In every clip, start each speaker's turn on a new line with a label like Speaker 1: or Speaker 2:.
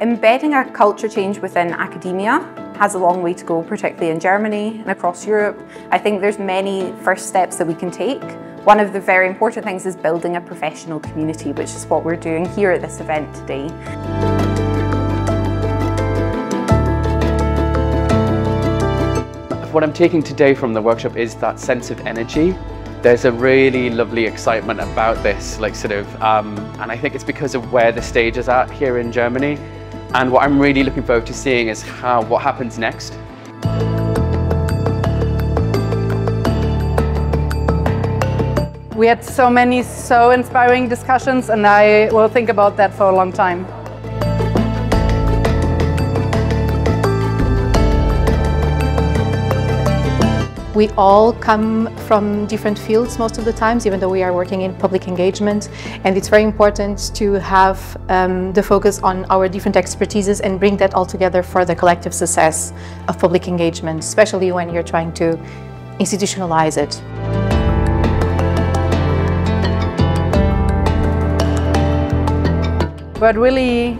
Speaker 1: Embedding a culture change within academia has a long way to go, particularly in Germany and across Europe. I think there's many first steps that we can take. One of the very important things is building a professional community, which is what we're doing here at this event today.
Speaker 2: What I'm taking today from the workshop is that sense of energy. There's a really lovely excitement about this, and I think it's because of where the stage is at here in Germany. And what I'm really looking forward to seeing is what happens next.
Speaker 3: We had so many inspiring discussions, and I will think about that for a long time.
Speaker 4: We all come from different fields most of the times, even though we are working in public engagement, and it's very important to have the focus on our different expertises and bring that all together for the collective success of public engagement, especially when you're trying to institutionalize it.
Speaker 3: What really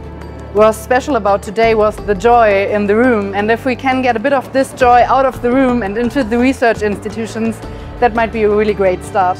Speaker 3: was special about today was the joy in the room, and if we can get a bit of this joy out of the room and into the research institutions, that might be a really great start.